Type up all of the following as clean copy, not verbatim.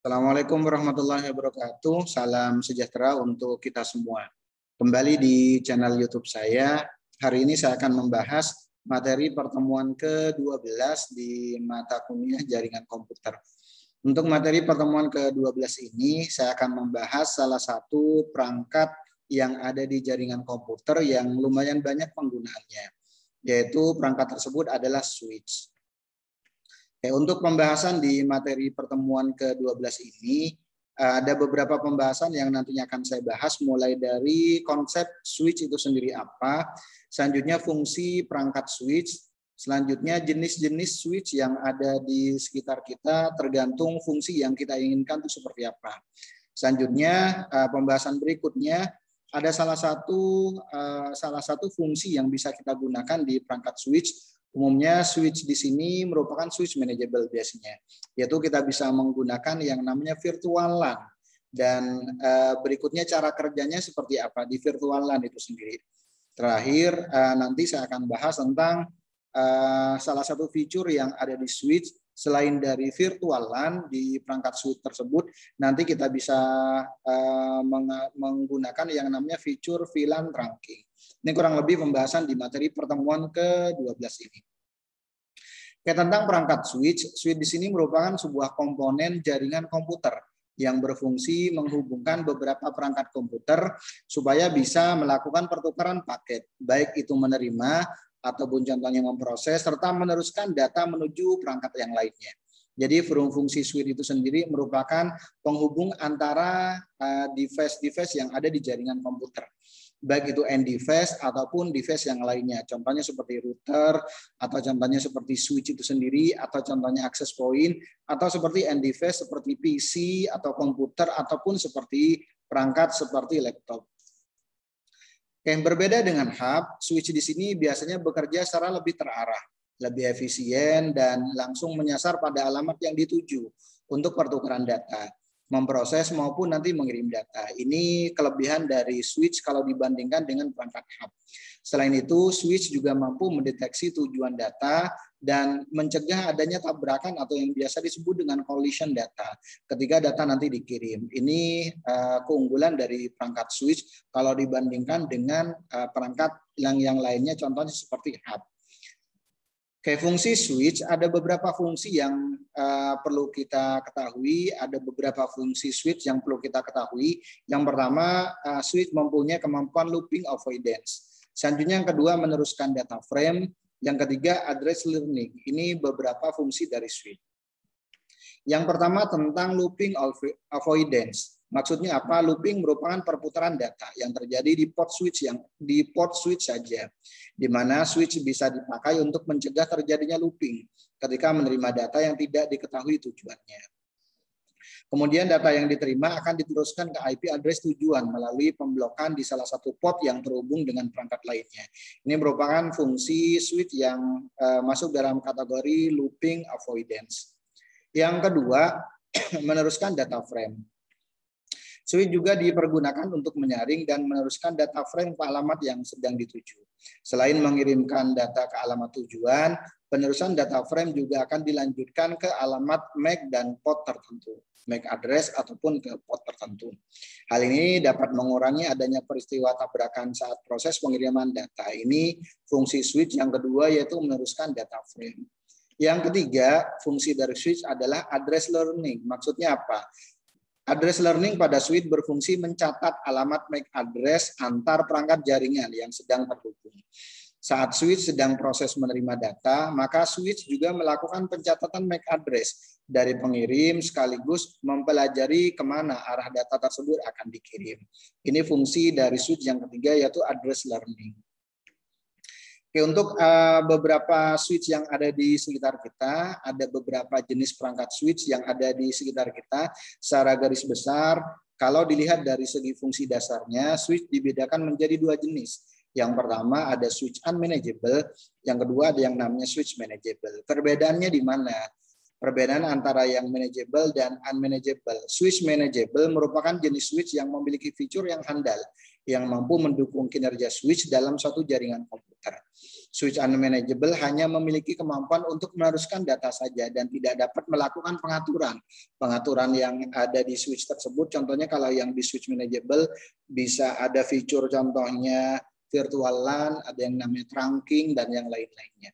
Assalamualaikum warahmatullahi wabarakatuh. Salam sejahtera untuk kita semua. Kembali di channel YouTube saya. Hari ini saya akan membahas materi pertemuan ke-12 di mata kuliah jaringan komputer. Untuk materi pertemuan ke-12 ini, saya akan membahas salah satu perangkat yang ada di jaringan komputer yang lumayan banyak penggunaannya, yaitu perangkat tersebut adalah switch. Untuk pembahasan di materi pertemuan ke-12 ini, ada beberapa pembahasan yang nantinya akan saya bahas, mulai dari konsep switch itu sendiri apa, selanjutnya fungsi perangkat switch, selanjutnya jenis-jenis switch yang ada di sekitar kita tergantung fungsi yang kita inginkan itu seperti apa. Selanjutnya, pembahasan berikutnya, ada salah satu fungsi yang bisa kita gunakan di perangkat switch. Umumnya switch di sini merupakan switch manageable biasanya, yaitu kita bisa menggunakan yang namanya virtual LAN. Dan berikutnya cara kerjanya seperti apa di virtual LAN itu sendiri. Terakhir nanti saya akan bahas tentang salah satu fitur yang ada di switch selain dari virtual LAN di perangkat switch tersebut. Nanti kita bisa menggunakan yang namanya fitur VLAN trunking. Ini kurang lebih pembahasan di materi pertemuan ke-12 ini. Tentang perangkat switch di sini merupakan sebuah komponen jaringan komputer yang berfungsi menghubungkan beberapa perangkat komputer supaya bisa melakukan pertukaran paket, baik itu menerima ataupun contohnya memproses serta meneruskan data menuju perangkat yang lainnya. Jadi fungsi switch itu sendiri merupakan penghubung antara device-device yang ada di jaringan komputer, baik itu end device ataupun device yang lainnya. Contohnya seperti router, atau contohnya seperti switch itu sendiri, atau contohnya access point, atau seperti end device seperti PC atau komputer, ataupun seperti perangkat seperti laptop. Yang berbeda dengan hub, switch di sini biasanya bekerja secara lebih terarah, lebih efisien, dan langsung menyasar pada alamat yang dituju untuk pertukaran data, memproses maupun nanti mengirim data. Ini kelebihan dari switch kalau dibandingkan dengan perangkat hub. Selain itu, switch juga mampu mendeteksi tujuan data dan mencegah adanya tabrakan atau yang biasa disebut dengan collision data ketika data nanti dikirim. Ini keunggulan dari perangkat switch kalau dibandingkan dengan perangkat yang lainnya, contohnya seperti hub. Fungsi switch ada beberapa fungsi yang perlu kita ketahui. Ada beberapa fungsi switch yang perlu kita ketahui. Yang pertama, switch mempunyai kemampuan looping avoidance. Selanjutnya yang kedua, meneruskan data frame. Yang ketiga, address learning. Ini beberapa fungsi dari switch. Yang pertama tentang looping avoidance. Maksudnya apa? Looping merupakan perputaran data yang terjadi di port switch saja, di mana switch bisa dipakai untuk mencegah terjadinya looping ketika menerima data yang tidak diketahui tujuannya. Kemudian data yang diterima akan diteruskan ke IP address tujuan melalui pemblokan di salah satu port yang terhubung dengan perangkat lainnya. Ini merupakan fungsi switch yang masuk dalam kategori looping avoidance. Yang kedua, meneruskan data frame. Switch juga dipergunakan untuk menyaring dan meneruskan data frame ke alamat yang sedang dituju. Selain mengirimkan data ke alamat tujuan, penerusan data frame juga akan dilanjutkan ke alamat MAC dan port tertentu, MAC address ataupun ke port tertentu. Hal ini dapat mengurangi adanya peristiwa tabrakan saat proses pengiriman data. Ini fungsi switch yang kedua, yaitu meneruskan data frame. Yang ketiga, fungsi dari switch adalah address learning. Maksudnya apa? Address learning pada switch berfungsi mencatat alamat MAC address antar perangkat jaringan yang sedang terhubung. Saat switch sedang proses menerima data, maka switch juga melakukan pencatatan MAC address dari pengirim sekaligus mempelajari kemana arah data tersebut akan dikirim. Ini fungsi dari switch yang ketiga, yaitu address learning. Untuk beberapa switch yang ada di sekitar kita, ada beberapa jenis perangkat switch yang ada di sekitar kita. Secara garis besar, kalau dilihat dari segi fungsi dasarnya, switch dibedakan menjadi dua jenis. Yang pertama ada switch unmanageable, yang kedua ada yang namanya switch manageable. Perbedaannya di mana? Perbedaan antara yang manageable dan unmanageable. Switch manageable merupakan jenis switch yang memiliki fitur yang handal, yang mampu mendukung kinerja switch dalam suatu jaringan komputer. Switch unmanageable hanya memiliki kemampuan untuk meneruskan data saja dan tidak dapat melakukan pengaturan yang ada di switch tersebut. Contohnya kalau yang di switch manageable bisa ada fitur contohnya virtual LAN, ada yang namanya trunking dan yang lain-lainnya.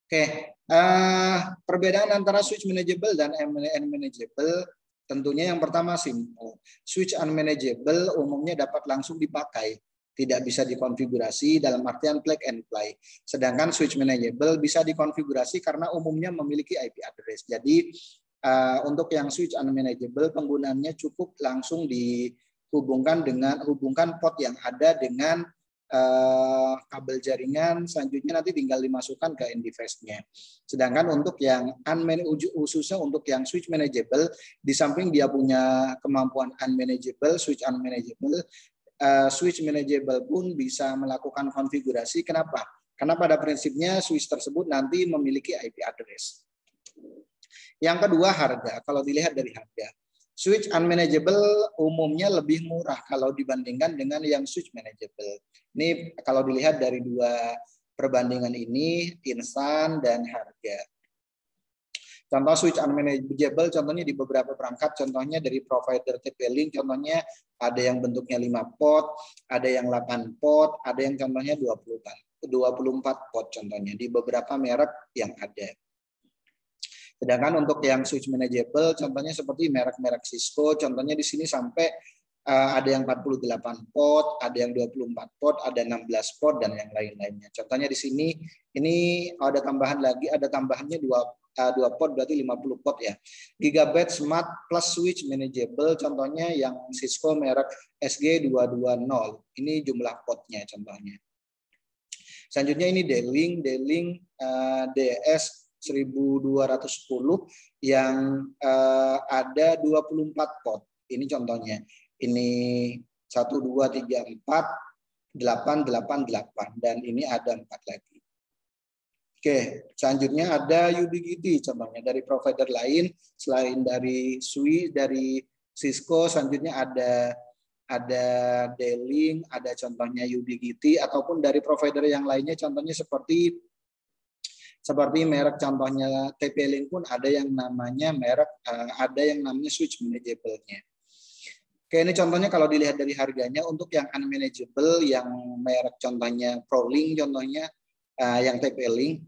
Oke, perbedaan antara switch manageable dan unmanageable tentunya yang pertama simple. Switch unmanageable umumnya dapat langsung dipakai, tidak bisa dikonfigurasi dalam artian plug and play. Sedangkan switch manageable bisa dikonfigurasi karena umumnya memiliki IP address. Jadi untuk yang switch unmanageable penggunaannya cukup langsung dihubungkan port yang ada dengan kabel jaringan, selanjutnya nanti tinggal dimasukkan ke end device-nya. Sedangkan untuk yang khususnya untuk yang switch manageable, di samping dia punya kemampuan unmanageable, switch unmanageable, switch manageable pun bisa melakukan konfigurasi. Kenapa? Karena pada prinsipnya switch tersebut nanti memiliki IP address. Yang kedua, harga. Kalau dilihat dari harga, switch unmanageable umumnya lebih murah kalau dibandingkan dengan yang switch manageable. Ini kalau dilihat dari dua perbandingan ini, instan dan harga. Contoh switch unmanageable, contohnya di beberapa perangkat, contohnya dari provider TP-Link, contohnya ada yang bentuknya 5 port, ada yang 8 port, ada yang contohnya 24 port contohnya di beberapa merek yang ada. Sedangkan untuk yang switch manageable, contohnya seperti merek-merek Cisco, contohnya di sini sampai ada yang 48 port, ada yang 24 port, ada 16 port dan yang lain-lainnya. Contohnya di sini ini ada tambahan lagi, ada tambahannya 2 port berarti 50 port ya. Gigabyte Smart Plus Switch Manageable, contohnya yang Cisco merek SG220. Ini jumlah portnya contohnya. Selanjutnya ini D-Link DS 1210 yang ada 24 port. Ini contohnya. Ini 1 2 3 4 8 8 8 dan ini ada 4 lagi. Oke, selanjutnya ada Ubiquiti contohnya dari provider lain selain dari Switch, dari Cisco, selanjutnya ada D-Link, ada contohnya Ubiquiti ataupun dari provider yang lainnya contohnya seperti merek contohnya TP-Link pun ada yang namanya ada yang namanya switch manageable-nya. Oke, ini contohnya kalau dilihat dari harganya untuk yang unmanageable yang merek contohnya ProLink contohnya yang TP-Link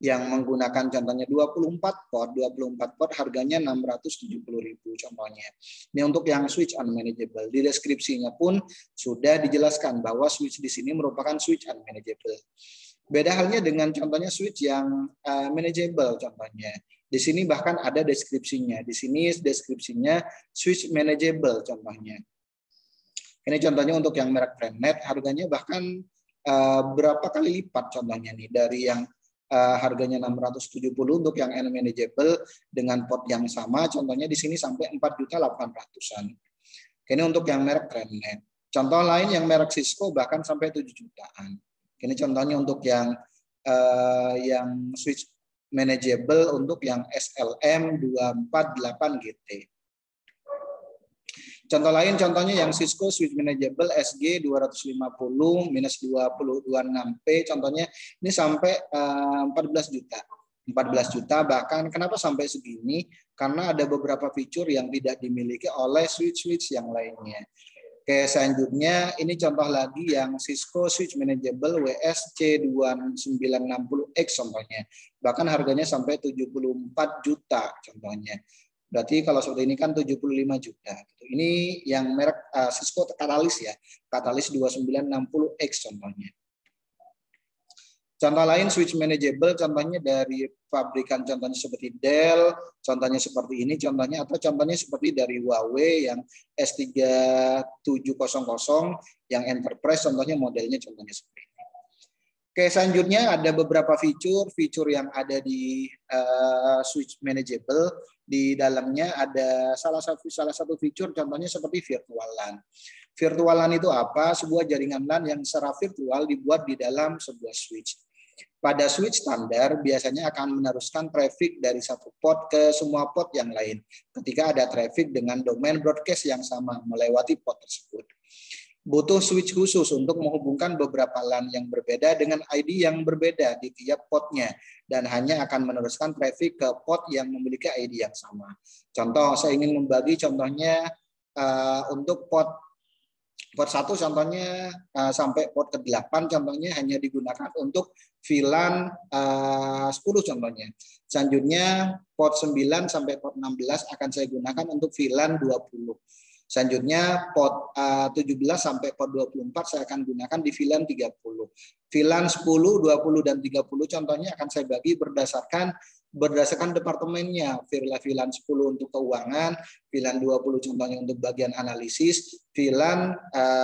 yang menggunakan contohnya 24 port harganya 670.000 contohnya. Ini untuk yang switch unmanageable. Di deskripsinya pun sudah dijelaskan bahwa switch di sini merupakan switch unmanageable. Beda halnya dengan contohnya switch yang manageable contohnya. Di sini bahkan ada deskripsinya. Di sini deskripsinya switch manageable contohnya. Ini contohnya untuk yang merek Brandnet harganya bahkan berapa kali lipat contohnya nih dari yang harganya 670 untuk yang unmanageable dengan port yang sama contohnya di sini sampai 4.800.000-an. Ini untuk yang merek Brandnet. Contoh lain yang merek Cisco bahkan sampai 7 jutaan. Ini contohnya untuk yang switch manageable untuk yang SLM 248 GT. Contoh lain contohnya yang Cisco switch manageable SG 250 minus 2026P contohnya ini sampai 14 juta. 14 juta bahkan kenapa sampai segini? Karena ada beberapa fitur yang tidak dimiliki oleh switch-switch yang lainnya. Oke, selanjutnya ini contoh lagi yang Cisco switch manageable WSC2960X contohnya. Bahkan harganya sampai 74 juta contohnya. Berarti kalau seperti ini kan 75 juta. Ini yang merek Cisco Catalyst ya. Catalyst 2960X contohnya. Contoh lain switch manageable contohnya dari pabrikan contohnya seperti Dell, contohnya seperti ini contohnya atau contohnya seperti dari Huawei yang S3700 yang enterprise contohnya modelnya contohnya seperti ini. Oke, selanjutnya ada beberapa fitur yang ada di switch manageable. Di dalamnya ada salah satu fitur contohnya seperti virtual LAN. Virtual LAN itu apa? Sebuah jaringan LAN yang secara virtual dibuat di dalam sebuah switch. Pada switch standar biasanya akan meneruskan traffic dari satu port ke semua port yang lain ketika ada traffic dengan domain broadcast yang sama melewati port tersebut. Butuh switch khusus untuk menghubungkan beberapa LAN yang berbeda dengan ID yang berbeda di tiap portnya dan hanya akan meneruskan traffic ke port yang memiliki ID yang sama. Contoh, saya ingin membagi contohnya untuk port 1 contohnya sampai port ke-8 contohnya hanya digunakan untuk VLAN 10 contohnya. Selanjutnya port 9 sampai port 16 akan saya gunakan untuk VLAN 20. Selanjutnya port 17 sampai port 24 saya akan gunakan di VLAN 30. VLAN 10, 20 dan 30 contohnya akan saya bagi berdasarkan departemennya. VLAN 10 untuk keuangan, VLAN 20 contohnya untuk bagian analisis, VLAN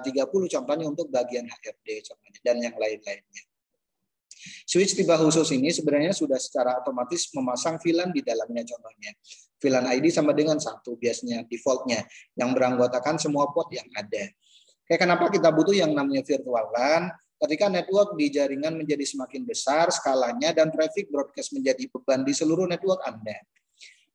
30 contohnya untuk bagian HRD contohnya, dan yang lain-lainnya. Switch tipe khusus ini sebenarnya sudah secara otomatis memasang VLAN di dalamnya contohnya. VLAN ID sama dengan 1 biasanya defaultnya yang beranggotakan semua port yang ada. Oke, kenapa kita butuh yang namanya virtual LAN? Ketika network di jaringan menjadi semakin besar skalanya dan traffic broadcast menjadi beban di seluruh network Anda.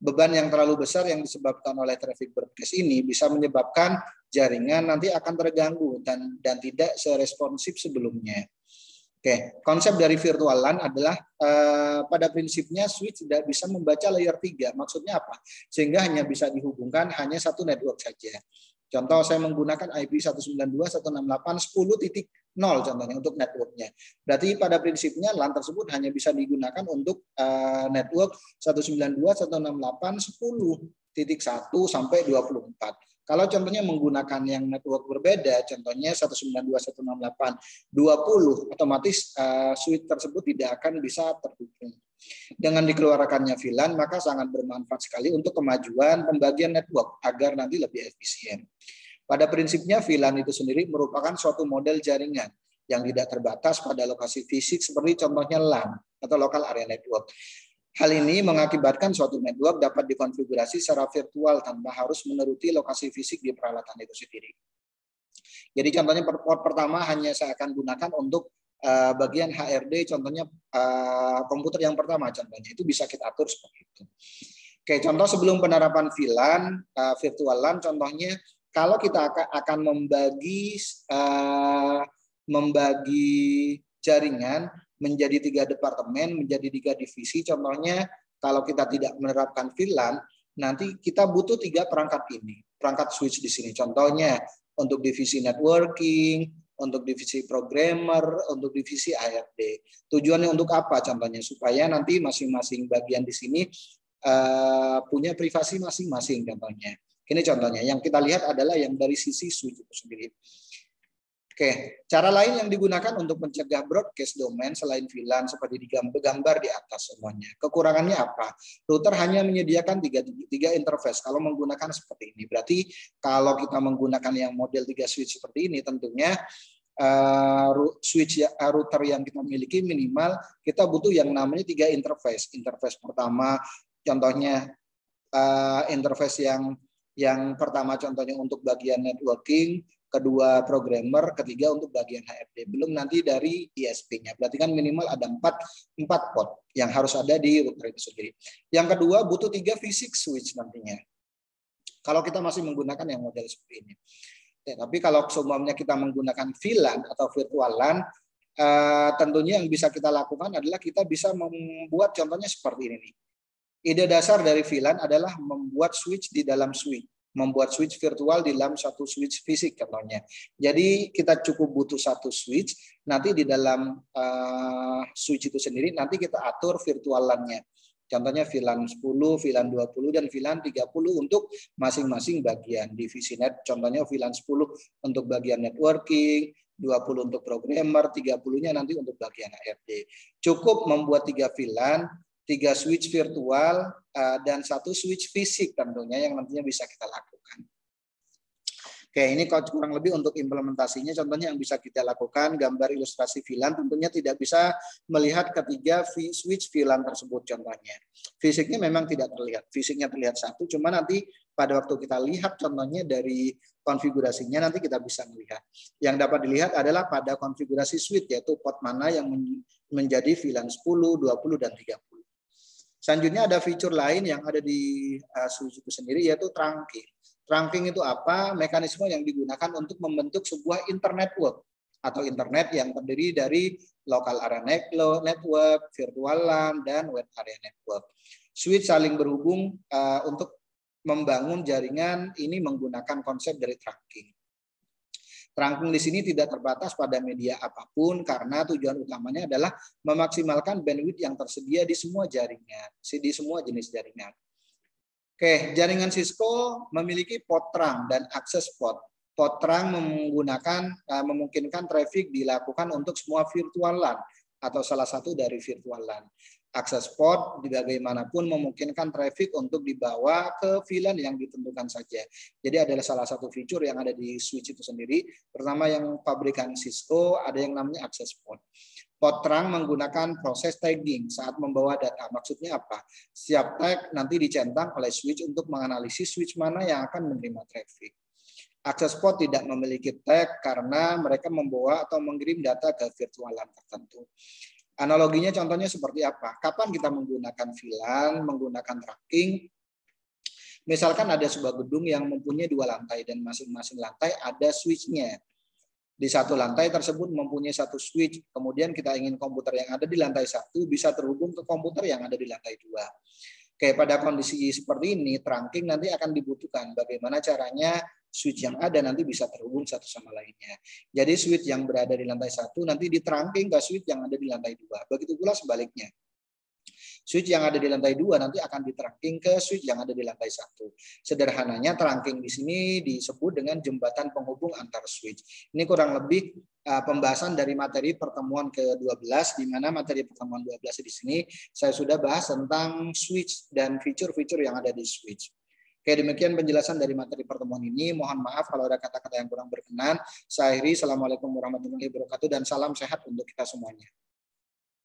Beban yang terlalu besar yang disebabkan oleh traffic broadcast ini bisa menyebabkan jaringan nanti akan terganggu dan tidak seresponsif sebelumnya. Oke, konsep dari virtual LAN adalah pada prinsipnya switch tidak bisa membaca layer 3. Maksudnya apa? Sehingga hanya bisa dihubungkan hanya satu network saja. Contoh saya menggunakan IP 192.168.10.0 contohnya untuk networknya. Berarti pada prinsipnya LAN tersebut hanya bisa digunakan untuk network 192.168.10.1 sampai 24. Kalau contohnya menggunakan yang network berbeda, contohnya 192.168.20, otomatis switch tersebut tidak akan bisa terhubung. Dengan dikeluarkannya VLAN, maka sangat bermanfaat sekali untuk kemajuan pembagian network agar nanti lebih efisien. Pada prinsipnya VLAN itu sendiri merupakan suatu model jaringan yang tidak terbatas pada lokasi fisik seperti contohnya LAN atau local area network. Hal ini mengakibatkan suatu network dapat dikonfigurasi secara virtual tanpa harus menuruti lokasi fisik di peralatan itu sendiri. Jadi contohnya port pertama hanya saya akan gunakan untuk bagian HRD, contohnya komputer yang pertama contohnya, itu bisa kita atur seperti itu. Oke, contoh sebelum penerapan VLAN, virtual LAN contohnya, kalau kita akan membagi jaringan menjadi 3 departemen, menjadi 3 divisi. Contohnya kalau kita tidak menerapkan VLAN, nanti kita butuh 3 perangkat ini, perangkat switch di sini. Contohnya untuk divisi networking, untuk divisi programmer, untuk divisi HRD. Tujuannya untuk apa? Contohnya supaya nanti masing-masing bagian di sini punya privasi masing-masing. Contohnya, ini contohnya. Yang kita lihat adalah yang dari sisi switch itu sendiri. Oke, cara lain yang digunakan untuk mencegah broadcast domain selain VLAN seperti digambar di atas semuanya. Kekurangannya apa? Router hanya menyediakan tiga interface kalau menggunakan seperti ini. Berarti kalau kita menggunakan yang model 3 switch seperti ini, tentunya switch router yang kita miliki minimal kita butuh yang namanya 3 interface. Interface pertama contohnya interface yang pertama contohnya untuk bagian networking, kedua programmer, ketiga untuk bagian HRD. Belum nanti dari ISP-nya. Berarti kan minimal ada 4 port yang harus ada di router itu sendiri. Yang kedua butuh 3 fisik switch nantinya. Kalau kita masih menggunakan yang model seperti ini. Ya, tapi kalau semuanya kita menggunakan VLAN atau virtual LAN, tentunya yang bisa kita lakukan adalah kita bisa membuat contohnya seperti ini nih. Ide dasar dari VLAN adalah membuat switch di dalam switch. Membuat switch virtual di dalam satu switch fisik contohnya. Jadi kita cukup butuh satu switch, nanti di dalam switch itu sendiri nanti kita atur virtual LAN-nya. Contohnya VLAN 10, VLAN 20 dan VLAN 30 untuk masing-masing bagian divisi net. Contohnya VLAN 10 untuk bagian networking, 20 untuk programmer, 30-nya nanti untuk bagian HRD. Cukup membuat 3 VLAN, 3 switch virtual, dan 1 switch fisik tentunya yang nantinya bisa kita lakukan. Oke, ini kurang lebih untuk implementasinya. Contohnya yang bisa kita lakukan, gambar ilustrasi VLAN tentunya tidak bisa melihat ketiga switch VLAN tersebut contohnya. Fisiknya memang tidak terlihat, fisiknya terlihat satu, cuma nanti pada waktu kita lihat contohnya dari konfigurasinya nanti kita bisa melihat. Yang dapat dilihat adalah pada konfigurasi switch, yaitu port mana yang menjadi VLAN 10, 20, dan 30. Selanjutnya ada fitur lain yang ada di switch itu sendiri, yaitu trunking. Trunking itu apa? Mekanisme yang digunakan untuk membentuk sebuah internet atau internet yang terdiri dari local area network, virtual LAN, dan web area network. Switch saling berhubung untuk membangun jaringan ini menggunakan konsep dari trunking. Trunking di sini tidak terbatas pada media apapun karena tujuan utamanya adalah memaksimalkan bandwidth yang tersedia di semua jaringan, di semua jenis jaringan. Oke, jaringan Cisco memiliki port trunk dan akses port. Port trunk memungkinkan traffic dilakukan untuk semua virtual LAN atau salah satu dari virtual LAN. Akses port bagaimanapun memungkinkan traffic untuk dibawa ke VLAN yang ditentukan saja. Jadi adalah salah satu fitur yang ada di switch itu sendiri. Pertama yang pabrikan Cisco ada yang namanya akses port. Port trunk menggunakan proses tagging saat membawa data. Maksudnya apa? Setiap tag nanti dicentang oleh switch untuk menganalisis switch mana yang akan menerima traffic. Akses port tidak memiliki tag karena mereka membawa atau mengirim data ke virtual LAN tertentu. Analoginya contohnya seperti apa? Kapan kita menggunakan VLAN, menggunakan tracking? Misalkan ada sebuah gedung yang mempunyai 2 lantai dan masing-masing lantai ada switch-nya. Di satu lantai tersebut mempunyai satu switch, kemudian kita ingin komputer yang ada di lantai 1 bisa terhubung ke komputer yang ada di lantai 2. Oke, pada kondisi seperti ini, trunking nanti akan dibutuhkan. Bagaimana caranya switch yang ada nanti bisa terhubung satu sama lainnya. Jadi switch yang berada di lantai 1 nanti di-trunking ke switch yang ada di lantai 2. Begitu pula sebaliknya. Switch yang ada di lantai 2 nanti akan di-trunking ke switch yang ada di lantai 1. Sederhananya trunking di sini disebut dengan jembatan penghubung antar switch. Ini kurang lebih pembahasan dari materi pertemuan ke-12, di mana materi pertemuan 12 di sini saya sudah bahas tentang switch dan fitur-fitur yang ada di switch. Oke, demikian penjelasan dari materi pertemuan ini. Mohon maaf kalau ada kata-kata yang kurang berkenan. Saya akhiri. Assalamualaikum warahmatullahi wabarakatuh dan salam sehat untuk kita semuanya.